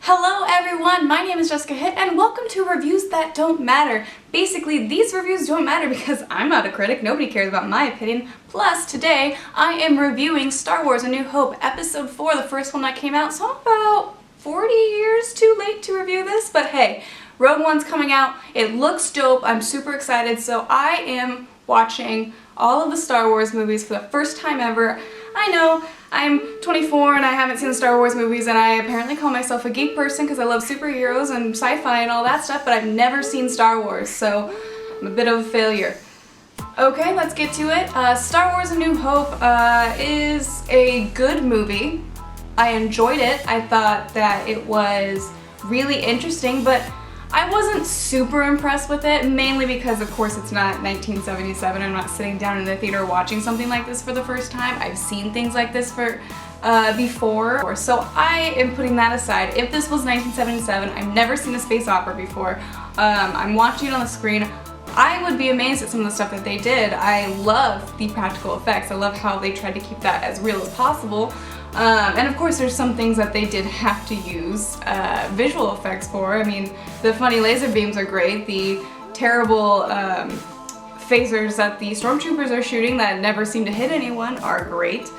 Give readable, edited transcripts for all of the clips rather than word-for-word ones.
Hello everyone, my name is Jessica Hitt and welcome to Reviews That Don't Matter. Basically, these reviews don't matter because I'm not a critic, nobody cares about my opinion. Plus, today I am reviewing Star Wars A New Hope Episode 4, the first one that came out, so I'm about 40 years too late to review this, but hey, Rogue One's coming out, it looks dope, I'm super excited, so I am watching all of the Star Wars movies for the first time ever. I know, I'm 24 and I haven't seen the Star Wars movies and I apparently call myself a geek person because I love superheroes and sci-fi and all that stuff, but I've never seen Star Wars, so I'm a bit of a failure. Okay, let's get to it. Star Wars A New Hope is a good movie. I enjoyed it. I thought that it was really interesting, but I wasn't super impressed with it, mainly because of course it's not 1977. I'm not sitting down in the theater watching something like this for the first time. I've seen things like this before, so I am putting that aside. If this was 1977, I've never seen a space opera before, I'm watching it on the screen, I would be amazed at some of the stuff that they did. I love the practical effects. I love how they tried to keep that as real as possible. And of course there's some things that they did have to use visual effects for. I mean, the funny laser beams are great, the terrible phasers that the stormtroopers are shooting that never seem to hit anyone are great.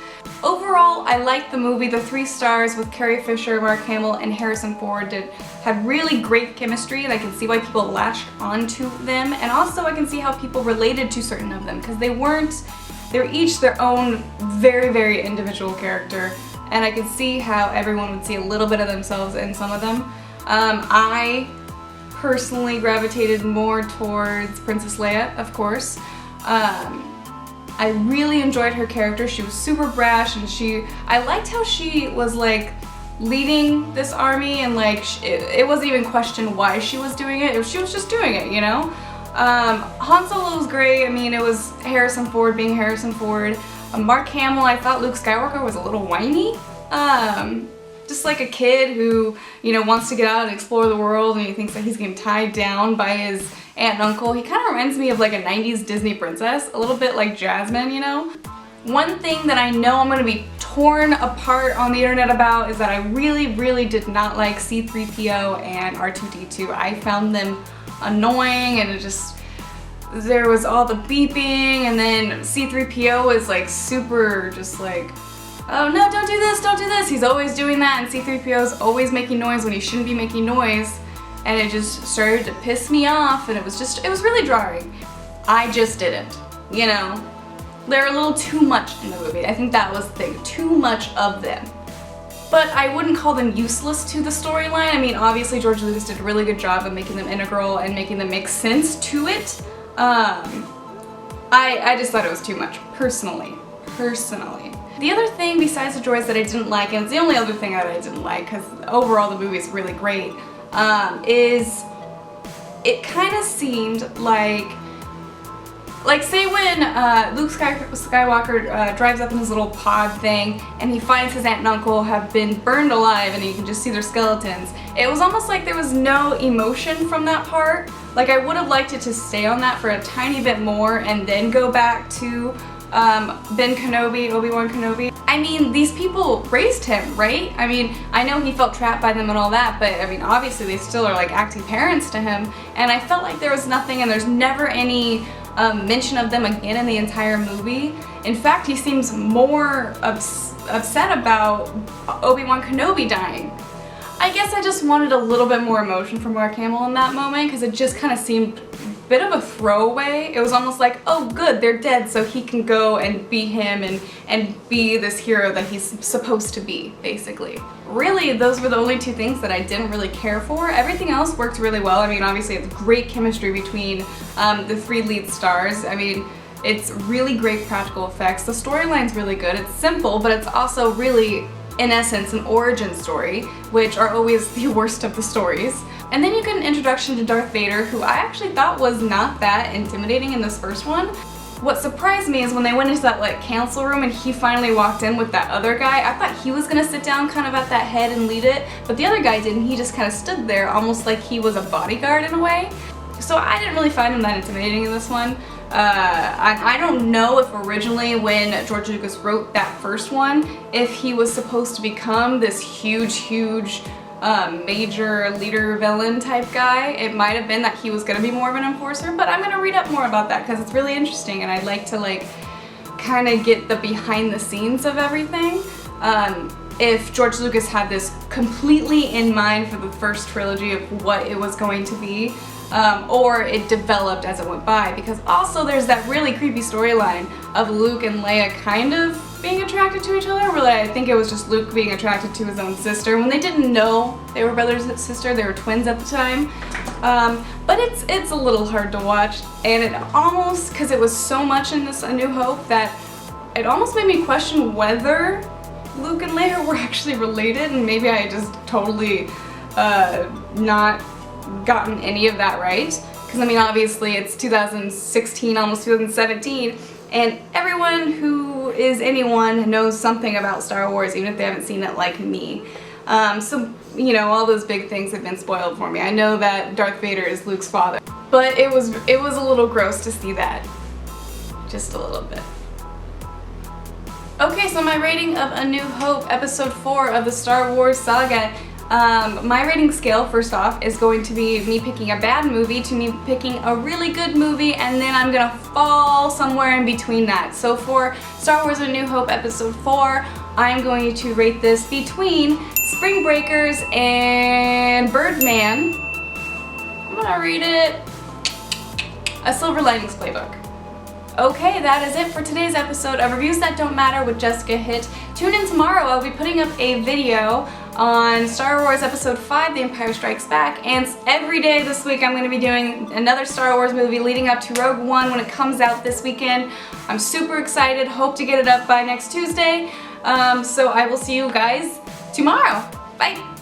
Overall, I liked the movie. The 3 stars with Carrie Fisher, Mark Hamill, and Harrison Ford had really great chemistry, and I can see why people latched onto them, and also I can see how people related to certain of them, because they were each their own very, very individual character, and I could see how everyone would see a little bit of themselves in some of them. I personally gravitated more towards Princess Leia, of course. I really enjoyed her character. She was super brash, and I liked how she was like leading this army, and like it wasn't even questioned why she was doing it. She was just doing it, you know? Han Solo was great. I mean, it was Harrison Ford being Harrison Ford. Mark Hamill, I thought Luke Skywalker was a little whiny. Just like a kid who, you know, wants to get out and explore the world, and he thinks that he's getting tied down by his aunt and uncle. He kind of reminds me of like a 90s Disney princess, a little bit like Jasmine, you know? One thing that I know I'm going to be torn apart on the internet about is that I really, really did not like C-3PO and R2-D2. I found them annoying, and there was all the beeping, and then C-3PO was like super just like, oh no, don't do this, don't do this. He's always doing that, and C-3PO is always making noise when he shouldn't be making noise, and it just started to piss me off, and it was really jarring. I just didn't, you know. They're a little too much in the movie. I think that was the thing, too much of them. But I wouldn't call them useless to the storyline. I mean, obviously George Lucas did a really good job of making them integral and making them make sense to it. I just thought it was too much, personally. The other thing besides the droids that I didn't like, and it's the only other thing that I didn't like, because overall the movie is really great, is it kind of seemed like say when Luke Skywalker drives up in his little pod thing and he finds his aunt and uncle have been burned alive and you can just see their skeletons. It was almost like there was no emotion from that part. Like, I would have liked it to stay on that for a tiny bit more and then go back to Ben Kenobi, Obi-Wan Kenobi. I mean, these people raised him, right? I mean, I know he felt trapped by them and all that, but I mean, obviously they still are like acting parents to him, and I felt like there was nothing, and there's never any mention of them again in the entire movie. In fact, he seems more upset about Obi-Wan Kenobi dying. I guess I just wanted a little bit more emotion from Mark Hamill in that moment, because it just kind of seemed a bit of a throwaway. It was almost like, oh good, they're dead, so he can go and be him and be this hero that he's supposed to be, basically. Really, those were the only 2 things that I didn't really care for. Everything else worked really well. I mean, obviously it's great chemistry between the 3 lead stars. I mean, it's really great practical effects. The storyline's really good. It's simple, but it's also really, in essence, an origin story, which are always the worst of the stories. And then you get an introduction to Darth Vader, who I actually thought was not that intimidating in this first one. What surprised me is when they went into that like council room and he finally walked in with that other guy, I thought he was gonna sit down kind of at that head and lead it, but the other guy didn't. He just kind of stood there almost like he was a bodyguard in a way. So I didn't really find him that intimidating in this one. I don't know if originally when George Lucas wrote that first one, if he was supposed to become this huge major leader villain type guy. It might have been that he was gonna be more of an enforcer, but I'm gonna read up more about that because it's really interesting and I'd like to like kind of get the behind the scenes of everything. If George Lucas had this completely in mind for the first trilogy of what it was going to be, or it developed as it went by, because also there's that really creepy storyline of Luke and Leia kind of being attracted to each other. Really, I think it was just Luke being attracted to his own sister when they didn't know they were brothers and sister. They were twins at the time. But it's a little hard to watch, and it almost, because it was so much in this A New Hope, that it almost made me question whether Luke and Leia were actually related, and maybe I just totally not gotten any of that right. Because I mean, obviously it's 2016, almost 2017, and everyone who is anyone knows something about Star Wars, even if they haven't seen it like me. So, you know, all those big things have been spoiled for me. I know that Darth Vader is Luke's father, but it was a little gross to see that. Just a little bit. Okay, so my rating of A New Hope, Episode 4 of the Star Wars saga. My rating scale, first off, is going to be me picking a bad movie to me picking a really good movie, and then I'm gonna fall somewhere in between that. So for Star Wars A New Hope Episode 4, I'm going to rate this between Spring Breakers and Birdman. I'm gonna rate it A Silver Linings Playbook. Okay, that is it for today's episode of Reviews That Don't Matter with Jessica Hitt. Tune in tomorrow. I'll be putting up a video on Star Wars Episode 5, The Empire Strikes Back, and every day this week I'm going to be doing another Star Wars movie leading up to Rogue One when it comes out this weekend. I'm super excited, hope to get it up by next Tuesday, so I will see you guys tomorrow. Bye!